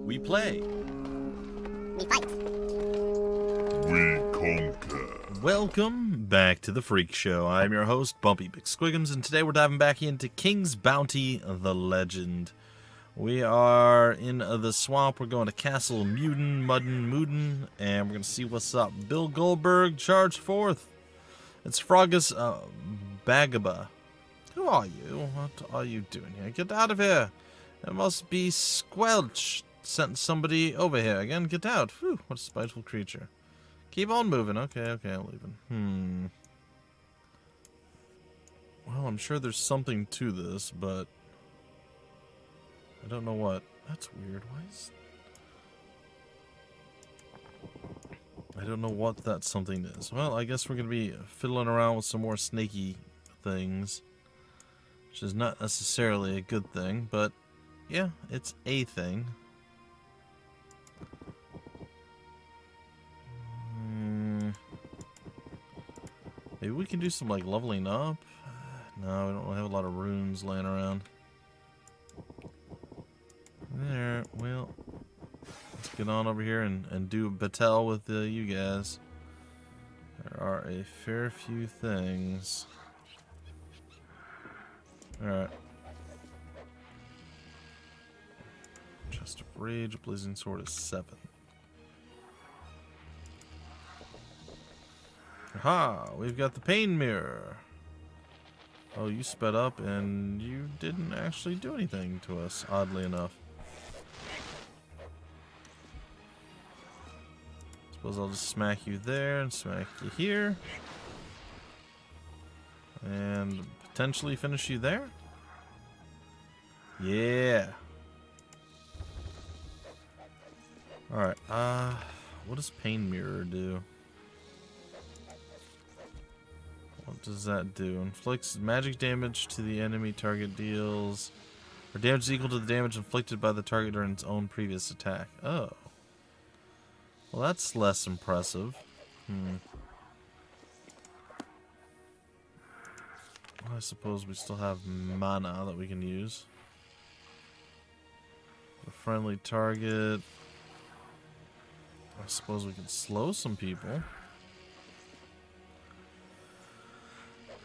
We play. We fight. We conquer. Welcome back to the Freak Show. I'm your host, Bumpy McSquigums, and today we're diving back into King's Bounty, the Legend. We are in the swamp. We're going to Castle Muddin, and we're going to see what's up. Bill Goldberg, charge forth. It's Frogus Bagaba. Who are you? What are you doing here? Get out of here. It must be Squelch sent somebody over here again. Get out. Whew, what a spiteful creature. Keep on moving. Okay, I'm leaving. Well, I'm sure there's something to this, but I don't know what. That's weird. Why is... I don't know what that something is. Well, I guess we're going to be fiddling around with some more snaky things, which is not necessarily a good thing, but yeah, it's a thing. Maybe we can do some, like, leveling up? No, we don't have a lot of runes laying around. There, well, let's get on over here and do battle with you guys. There are a fair few things. Alright. Chest of Rage, Blazing Sword is 7. Aha! We've got the Pain Mirror. Oh, you sped up and you didn't actually do anything to us, oddly enough. Suppose I'll just smack you there and smack you here. And potentially finish you there? Yeah. Alright, what does Pain Mirror do? What does that do? Inflicts magic damage to the enemy target deals, or damage is equal to the damage inflicted by the target during its own previous attack. Oh. Well, that's less impressive. Well, I suppose we still have mana that we can use. A friendly target. I suppose we can slow some people.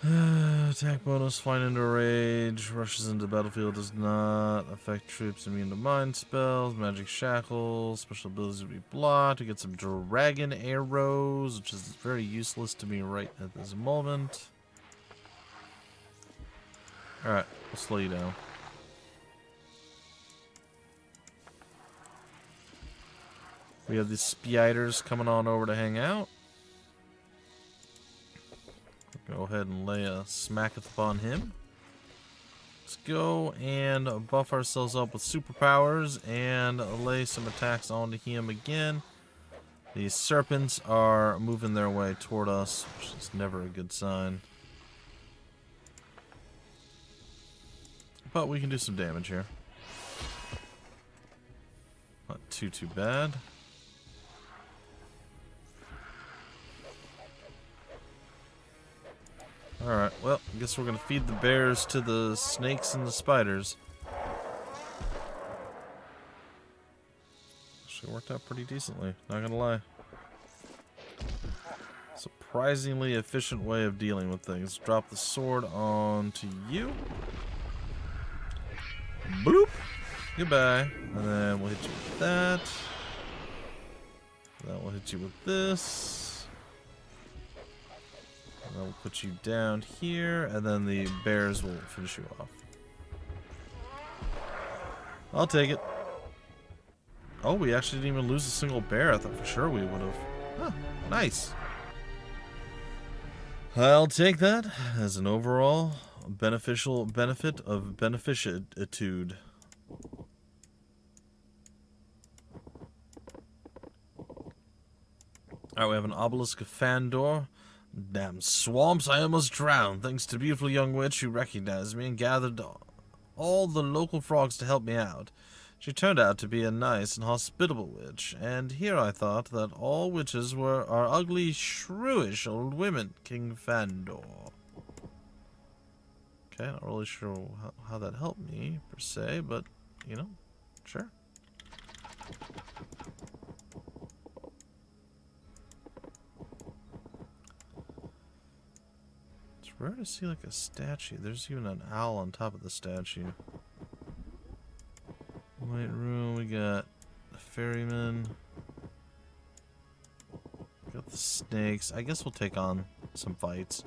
Attack bonus, flying into a rage, rushes into the battlefield, does not affect troops immune to mind spells, magic shackles, special abilities will be blocked. We get some dragon arrows, which is very useless to me right at this moment. Alright, we'll slow you down. We have these spiders coming on over to hang out. Go ahead and lay a smacketh upon him. Let's go and buff ourselves up with superpowers and lay some attacks onto him again. These serpents are moving their way toward us, which is never a good sign. But we can do some damage here. Not too bad. Alright, well, I guess we're gonna feed the bears to the snakes and the spiders. Actually worked out pretty decently, not gonna lie. Surprisingly efficient way of dealing with things. Drop the sword onto you. Bloop! Goodbye. And then we'll hit you with that. Then we'll hit you with this. And then we'll put you down here, and then the bears will finish you off. I'll take it. Oh, we actually didn't even lose a single bear. I thought for sure we would have. Huh, nice. I'll take that as an overall beneficial benefit of beneficitude. Alright, we have an obelisk of Fandor. Damn swamps, I almost drowned. Thanks to the beautiful young witch who recognized me and gathered all the local frogs to help me out. She turned out to be a nice and hospitable witch, and here I thought that all witches are ugly, shrewish old women, King Fandor. Okay, not really sure how that helped me, per se, but, you know, sure. Where do I see like a statue? There's even an owl on top of the statue. White room, we got the ferryman. Got the snakes. I guess we'll take on some fights.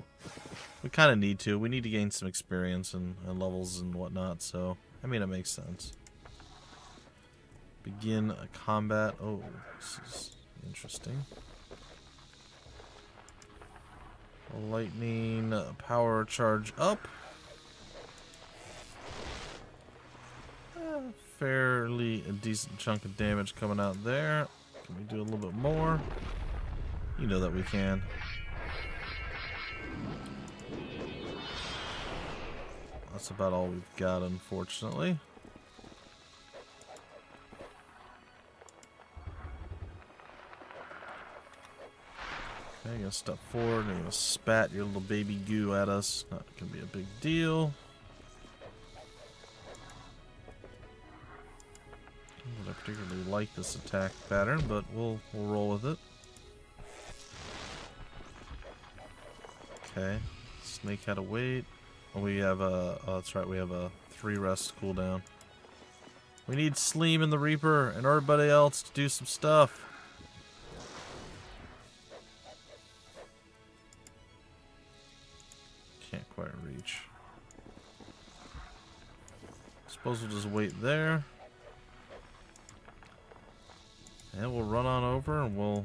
We kind of need to. We need to gain some experience and levels and whatnot, so I mean it makes sense. Begin a combat. Oh, this is interesting. Lightning power charge up. Fairly a decent chunk of damage coming out there. Can we do a little bit more? You know that we can. That's about all we've got, unfortunately. Okay, gonna step forward and gonna spat your little baby goo at us. Not gonna be a big deal. I don't particularly like this attack pattern, but we'll roll with it. Okay, snake had to wait. Oh, we have a. Oh, that's right. We have a 3 rest cooldown. We need Sleem and the Reaper and everybody else to do some stuff. Can't quite reach. Suppose we'll just wait there. And we'll run on over and we'll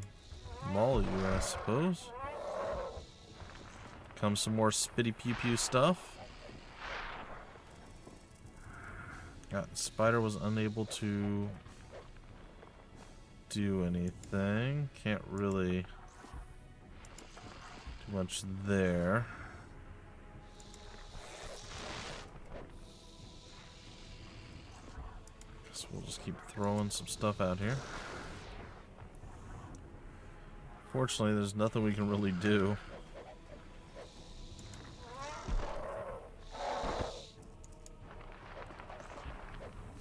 maul you, I suppose. Comes some more spitty pew pew stuff. Spider was unable to do anything. Can't really do much there. Guess we'll just keep throwing some stuff out here. Fortunately, there's nothing we can really do.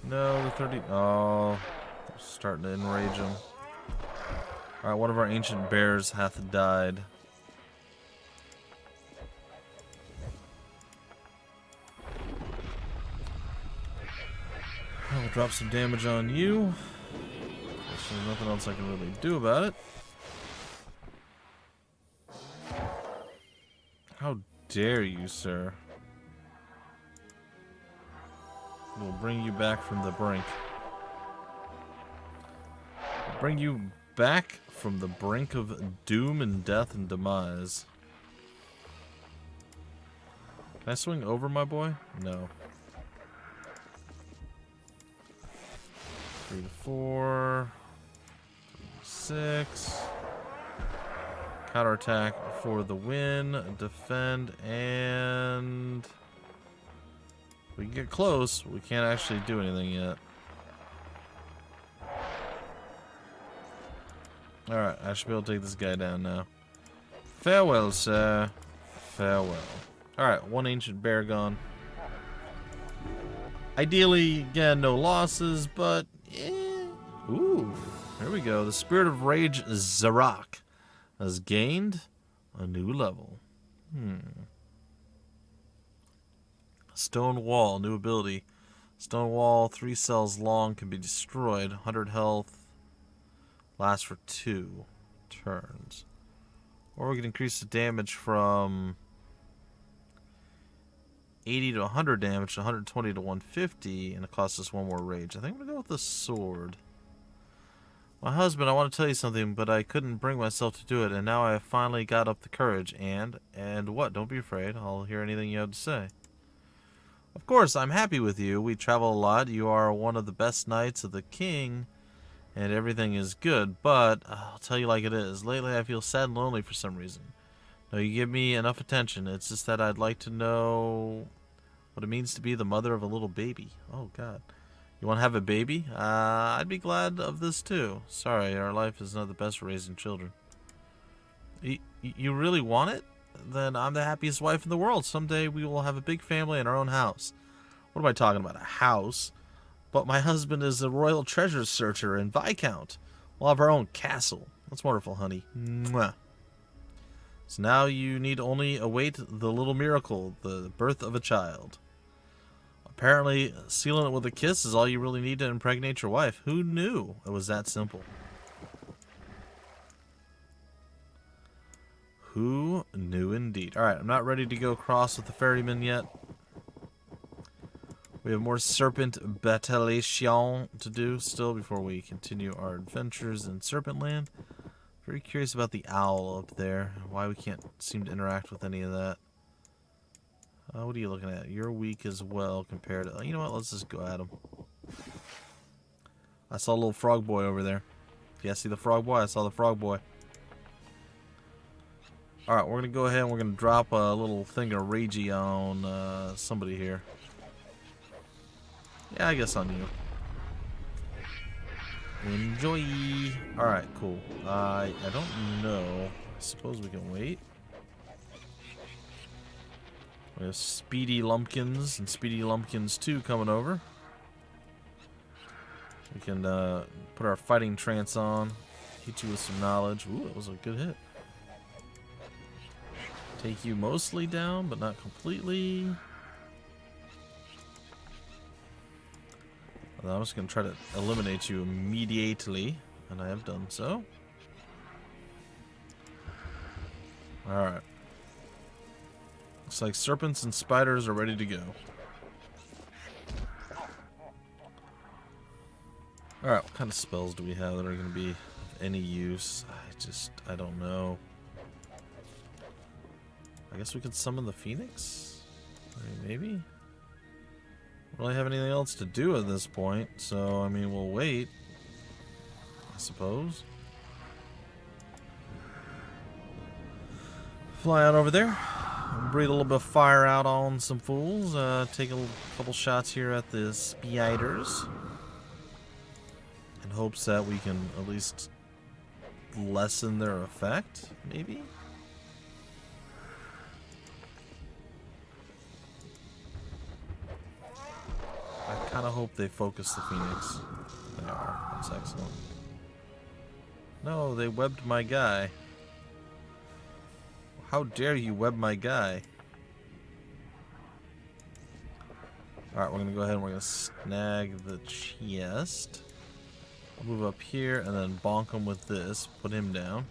No, the 30... Oh, starting to enrage him. Alright, one of our ancient bears hath died. I'll drop some damage on you. There's nothing else I can really do about it. How dare you, sir? We'll bring you back from the brink. Bring you back from the brink of doom and death and demise. Can I swing over my boy? No. 3 to 4. 6. Counterattack for the win. Defend and... We can get close. We can't actually do anything yet. Alright, I should be able to take this guy down now. Farewell, sir. Farewell. Alright, one ancient bear gone. Ideally, again, no losses, but... Ooh, here we go. The Spirit of Rage Zarak has gained a new level. Stone Wall, new ability. Stone Wall, 3 cells long, can be destroyed. 100 health, lasts for 2 turns. Or we can increase the damage from 80 to 100 damage to 120 to 150, and it costs us 1 more rage. I think I'm going to go with the sword. My husband, I want to tell you something, but I couldn't bring myself to do it, and now I have finally got up the courage, and what? Don't be afraid. I'll hear anything you have to say. Of course, I'm happy with you. We travel a lot. You are one of the best knights of the king, and everything is good, but I'll tell you like it is. Lately, I feel sad and lonely for some reason. No, you give me enough attention. It's just that I'd like to know what it means to be the mother of a little baby. Oh, God. You want to have a baby? I'd be glad of this, too. Sorry, our life is not the best for raising children. You really want it? Then I'm the happiest wife in the world. Someday we will have a big family in our own house. What am I talking about? A house? But my husband is a royal treasure searcher and viscount. We'll have our own castle. That's wonderful, honey. Mwah. So now you need only await the little miracle, the birth of a child. Apparently, sealing it with a kiss is all you really need to impregnate your wife. Who knew it was that simple? Who knew indeed? Alright, I'm not ready to go across with the ferryman yet. We have more serpent battalion to do still before we continue our adventures in Serpent Land. Very curious about the owl up there. Why we can't seem to interact with any of that. What are you looking at? You're weak as well compared to... you know what? Let's just go at him. I saw a little frog boy over there. Yeah, see the frog boy? I saw the frog boy. Alright, we're going to go ahead and we're going to drop a little thing of ragey on somebody here. Yeah, I guess on you. Enjoy. Alright, cool. I don't know. I suppose we can wait. We have Speedy Lumpkins and Speedy Lumpkins 2 coming over. We can put our fighting trance on. Hit you with some knowledge. Ooh, that was a good hit. Take you mostly down, but not completely. I'm just going to try to eliminate you immediately, and I have done so. Alright. Looks like serpents and spiders are ready to go. Alright, what kind of spells do we have that are going to be of any use? I don't know. I guess we could summon the Phoenix? I mean, maybe? Don't really have anything else to do at this point, so, I mean, we'll wait. I suppose. Fly out over there. Breathe a little bit of fire out on some fools. Take a couple shots here at the spiders. In hopes that we can at least lessen their effect, maybe? I kind of hope they focus the Phoenix. They are. That's excellent. No, they webbed my guy. How dare you web my guy? Alright, we're going to go ahead and we're going to snag the chest. I'll move up here and then bonk him with this. Put him down.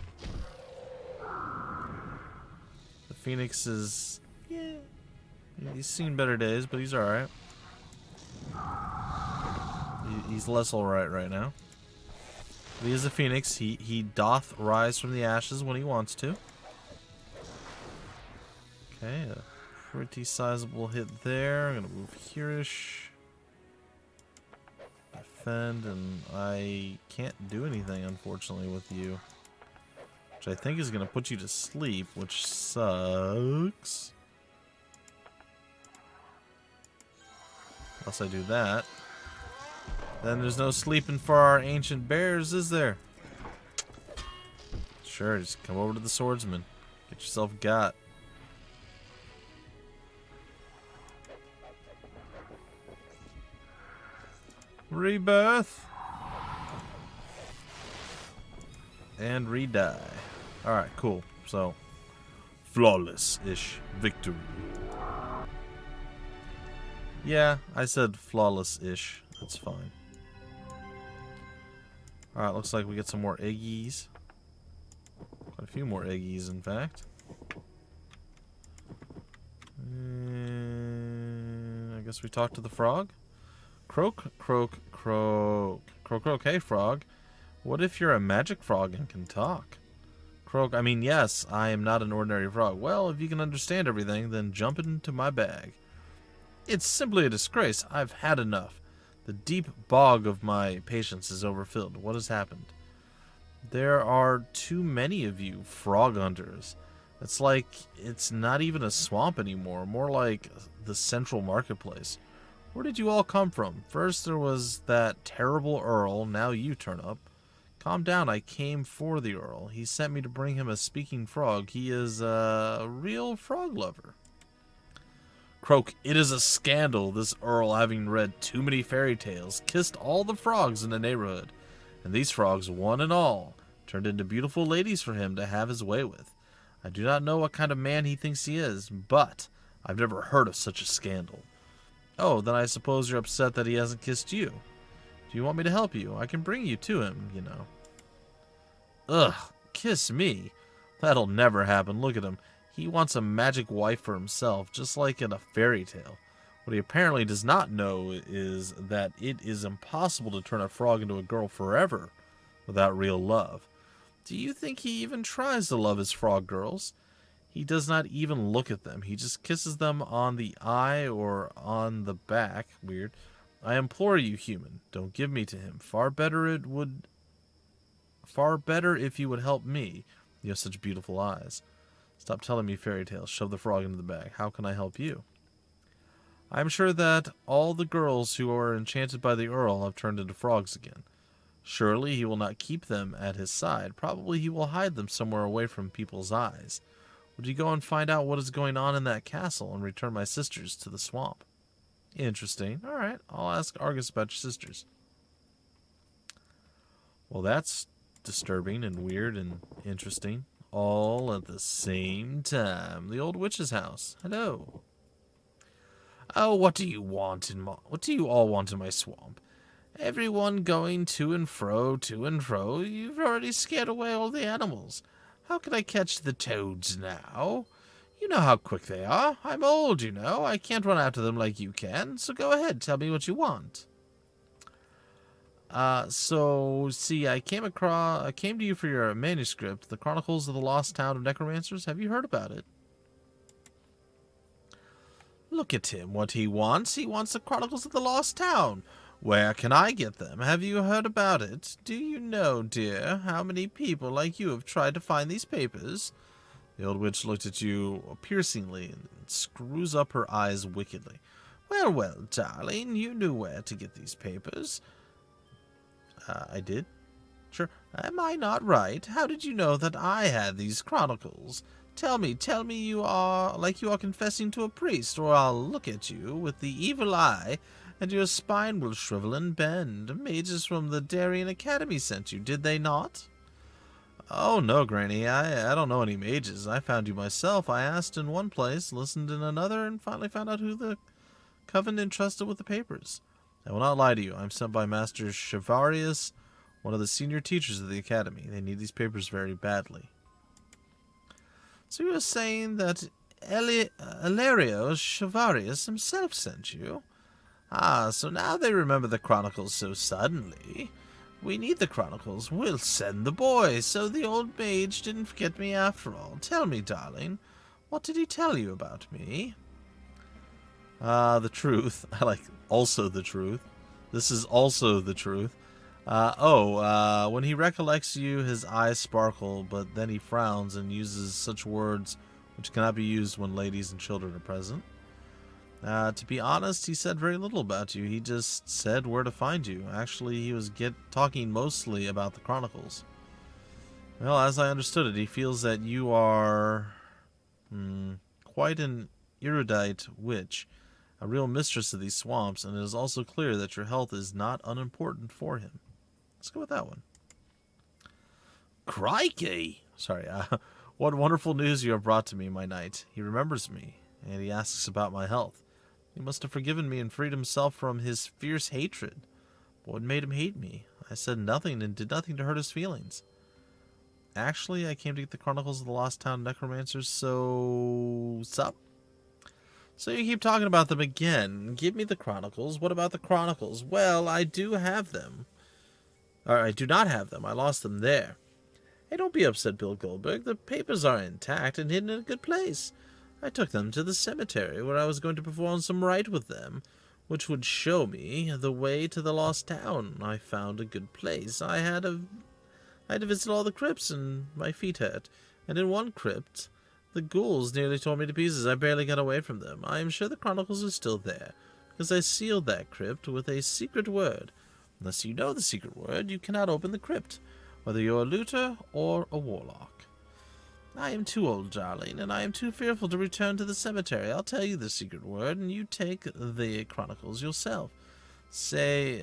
The Phoenix is... yeah. He's seen better days, but he's alright. He's less alright right now. But he is a Phoenix. He doth rise from the ashes when he wants to. Okay, a pretty sizable hit there. I'm gonna move here-ish. Defend, and I can't do anything, unfortunately, with you. Which I think is gonna put you to sleep, which sucks. Unless I do that. Then there's no sleeping for our ancient bears, is there? Sure, just come over to the swordsman. Get yourself got. Rebirth. And re-die. Alright, cool. So, flawless-ish victory. Yeah, I said flawless-ish. That's fine. Alright, looks like we get some more eggies. Quite a few more eggies, in fact. And I guess we talk to the frog. Croak, croak, croak. Croak, croak. Hey, frog. What if you're a magic frog and can talk? Croak, I mean, yes, I am not an ordinary frog. Well, if you can understand everything, then jump into my bag. It's simply a disgrace. I've had enough. The deep bog of my patience is overfilled. What has happened? There are too many of you frog hunters. It's like it's not even a swamp anymore, more like the central marketplace. Where did you all come from? First there was that terrible Earl, now you turn up. Calm down, I came for the Earl. He sent me to bring him a speaking frog. He is a real frog lover. Croak, it is a scandal, this Earl, having read too many fairy tales, kissed all the frogs in the neighborhood, and these frogs, one and all, turned into beautiful ladies for him to have his way with. I do not know what kind of man he thinks he is, but I've never heard of such a scandal. Oh, then I suppose you're upset that he hasn't kissed you. Do you want me to help you? I can bring you to him, you know. Ugh, kiss me? That'll never happen. Look at him. He wants a magic wife for himself, just like in a fairy tale. What he apparently does not know is that it is impossible to turn a frog into a girl forever without real love. Do you think he even tries to love his frog girls? He does not even look at them. He just kisses them on the eye or on the back. Weird. I implore you, human, don't give me to him. Far better if you would help me. You have such beautiful eyes. Stop telling me fairy tales. Shove the frog into the bag. How can I help you? I am sure that all the girls who are enchanted by the Earl have turned into frogs again. Surely he will not keep them at his side. Probably he will hide them somewhere away from people's eyes. Would you go and find out what is going on in that castle and return my sisters to the swamp? Interesting. All right, I'll ask Argus about your sisters. Well, that's disturbing and weird and interesting. All at the same time. The old witch's house. Hello. Oh, what do you all want in my swamp? Everyone going to and fro, to and fro. You've already scared away all the animals. How can I catch the toads now? You know how quick they are. I'm old, you know. I can't run after them like you can. So go ahead, tell me what you want. See, I came to you for your manuscript, the Chronicles of the Lost Town of Necromancers. Have you heard about it? Look at him, what he wants. He wants the Chronicles of the Lost Town. Where can I get them? Have you heard about it? Do you know, dear, how many people like you have tried to find these papers? The old witch looked at you piercingly and screws up her eyes wickedly. Well, well, darling, you knew where to get these papers. I did? Sure. Am I not right? How did you know that I had these chronicles? Tell me you are confessing to a priest, or I'll look at you with the evil eye, and your spine will shrivel and bend. Mages from the Darien Academy sent you, did they not? Oh, no, Granny, I don't know any mages. I found you myself. I asked in one place, listened in another, and finally found out who the coven entrusted with the papers. I will not lie to you. I'm sent by Master Chevarius, one of the senior teachers of the Academy. They need these papers very badly. So you were saying that Ilario Chevarius himself sent you? Ah, so now they remember the Chronicles so suddenly. We need the Chronicles. We'll send the boy. So the old mage didn't forget me after all. Tell me, darling, what did he tell you about me? The truth. I like also the truth. This is also the truth. When he recollects you, his eyes sparkle, but then he frowns and uses such words which cannot be used when ladies and children are present. To be honest, he said very little about you. He just said where to find you. Actually, he was talking mostly about the Chronicles. Well, as I understood it, he feels that you are quite an erudite witch, a real mistress of these swamps, and it is also clear that your health is not unimportant for him. Let's go with that one. Crikey! Sorry, what wonderful news you have brought to me, my knight. He remembers me, and he asks about my health. He must have forgiven me and freed himself from his fierce hatred. But what made him hate me? I said nothing and did nothing to hurt his feelings. Actually, I came to get the Chronicles of the Lost Town Necromancers, so... Sup? So you keep talking about them again. Give me the Chronicles. What about the Chronicles? Well, I do have them. Or I do not have them. I lost them there. Hey, don't be upset, Bill Goldberg. The papers are intact and hidden in a good place. I took them to the cemetery where I was going to perform some rite with them, which would show me the way to the lost town. I found a good place. I had to visit all the crypts and my feet hurt. And in one crypt, the ghouls nearly tore me to pieces. I barely got away from them. I am sure the Chronicles are still there, because I sealed that crypt with a secret word. Unless you know the secret word, you cannot open the crypt, whether you're a looter or a warlock. I am too old, darling, and I am too fearful to return to the cemetery. I'll tell you the secret word, and you take the Chronicles yourself. Say,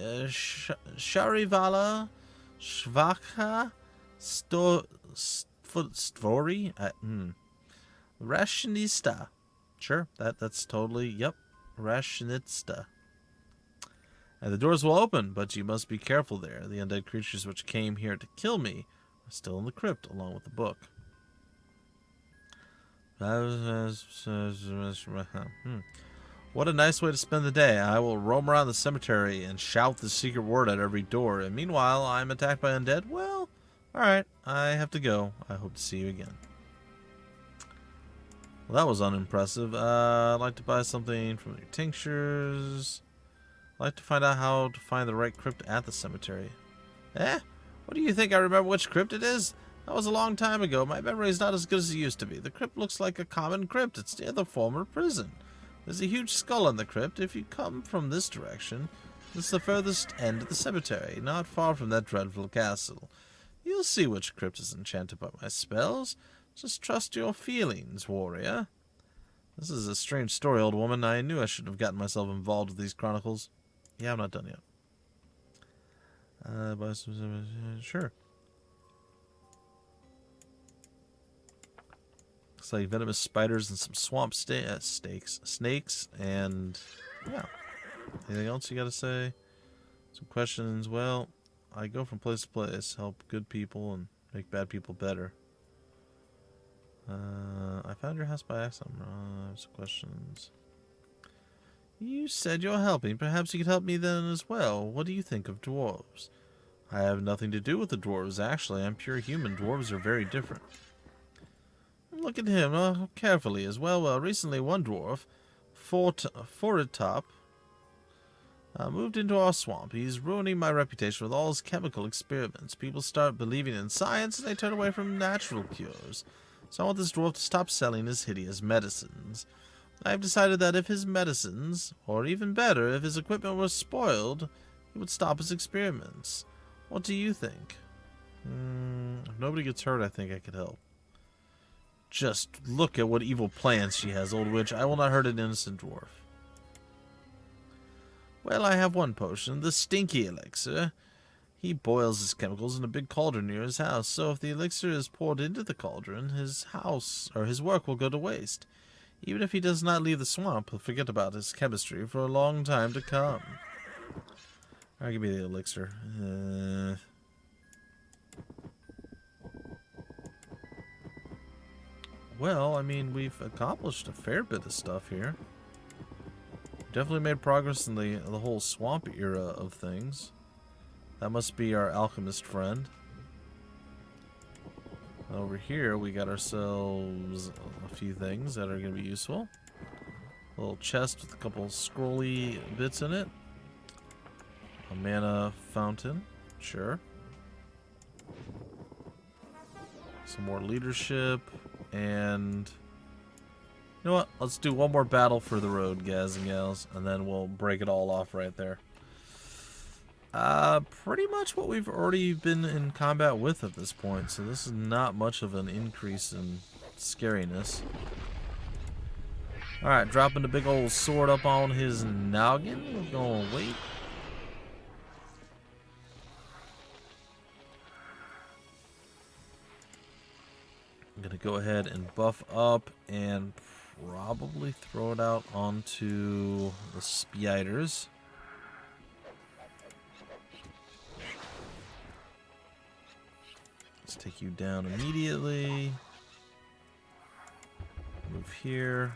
Sharivala, Shvaka, Story? Rationista. Sure, that's totally, yep, Rationista. And the doors will open, but you must be careful there. The undead creatures which came here to kill me are still in the crypt, along with the book. What a nice way to spend the day. I will roam around the cemetery and shout the secret word at every door. And meanwhile, I'm attacked by undead? Well, alright, I have to go. I hope to see you again. Well, that was unimpressive. I'd like to buy something from your tinctures. I'd like to find out how to find the right crypt at the cemetery. What do you think? I remember which crypt it is? That was a long time ago. My memory is not as good as it used to be. The crypt looks like a common crypt. It's near the former prison. There's a huge skull in the crypt. If you come from this direction, it's the furthest end of the cemetery, not far from that dreadful castle. You'll see which crypt is enchanted by my spells. Just trust your feelings, warrior. This is a strange story, old woman. I knew I shouldn't have gotten myself involved with these chronicles. Yeah, I'm not done yet. Sure. Looks like venomous spiders and some swamp snakes, and yeah. Anything else you gotta say? Some questions. Well, I go from place to place, help good people and make bad people better. I found your house by accident. I have some questions. You said you're helping. Perhaps you could help me then as well. What do you think of dwarves? I have nothing to do with the dwarves, actually. I'm pure human. Dwarves are very different. Look at him, carefully as well. Recently one dwarf, Foritop, moved into our swamp. He's ruining my reputation with all his chemical experiments. People start believing in science and they turn away from natural cures. So I want this dwarf to stop selling his hideous medicines. I have decided that if his medicines, or even better, if his equipment was spoiled, he would stop his experiments. What do you think? If nobody gets hurt, I think I could help. Just look at what evil plans she has, old witch. I will not hurt an innocent dwarf. Well, I have one potion, the stinky elixir. He boils his chemicals in a big cauldron near his house, so if the elixir is poured into the cauldron, his house, or his work will go to waste. Even if he does not leave the swamp, he'll forget about his chemistry for a long time to come. Alright, give me the elixir. Well, I mean, we've accomplished a fair bit of stuff here. Definitely made progress in the whole swamp era of things. That must be our alchemist friend. Over here, we got ourselves a few things that are going to be useful. A little chest with a couple scrolly bits in it. A mana fountain, sure. Some more leadership, and you know what? Let's do one more battle for the road, guys and gals, and then we'll break it all off right there. Pretty much what we've already been in combat with at this point, so this is not much of an increase in scariness. Alright, dropping the big old sword up on his noggin. We're gonna wait. I'm gonna go ahead and buff up and probably throw it out onto the spiders. Let's take you down immediately. Move here.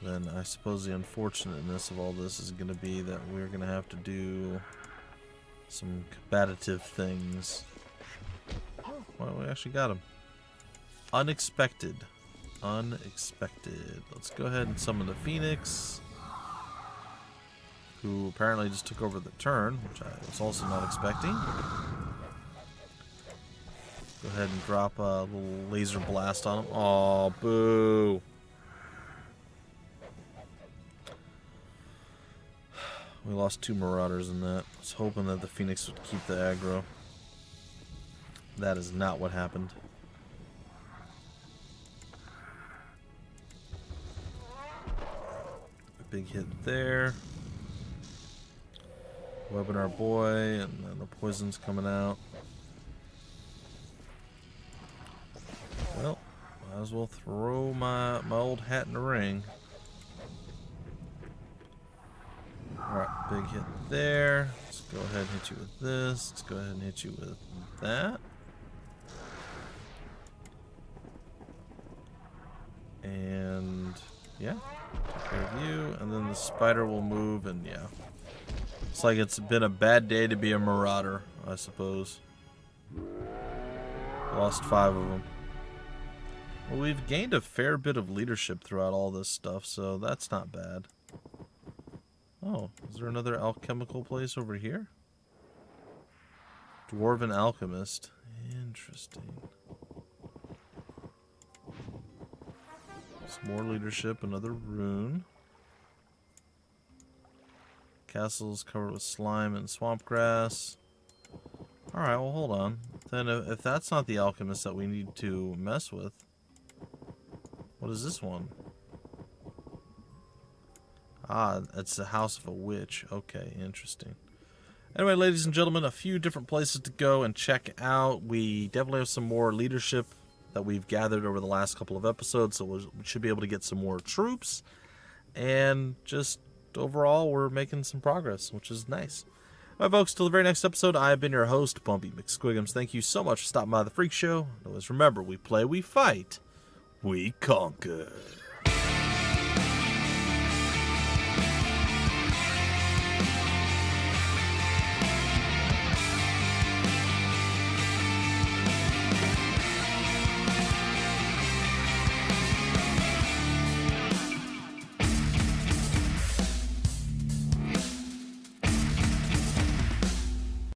Then I suppose the unfortunateness of all this is going to be that we're going to have to do some combative things. Oh, well, we actually got him. Unexpected. Unexpected. Let's go ahead and summon the Phoenix, who apparently just took over the turn, which I was also not expecting. Go ahead and drop a little laser blast on him. Oh, boo. We lost 2 Marauders in that. I was hoping that the Phoenix would keep the aggro. That is not what happened. A big hit there. Webbing our boy, and then the poison's coming out. Might as well throw my old hat in the ring. Alright, big hit there. Let's go ahead and hit you with this. Let's go ahead and hit you with that. And yeah, take care of you. And then the spider will move, and yeah. It's like it's been a bad day to be a marauder, I suppose. Lost 5 of them. Well, we've gained a fair bit of leadership throughout all this stuff, so that's not bad. Oh, is there another alchemical place over here? Dwarven alchemist. Interesting. Some more leadership, another rune. Castle's covered with slime and swamp grass. Alright, well hold on. Then if that's not the alchemist that we need to mess with, what is this one? Ah, it's the house of a witch. Okay, interesting. Anyway, ladies and gentlemen, a few different places to go and check out. We definitely have some more leadership that we've gathered over the last couple of episodes, so we should be able to get some more troops. And just overall, we're making some progress, which is nice. All right, folks, till the very next episode, I have been your host, Bumpy McSquigums. Thank you so much for stopping by the Freak Show. Always remember, we play, we fight, we conquer.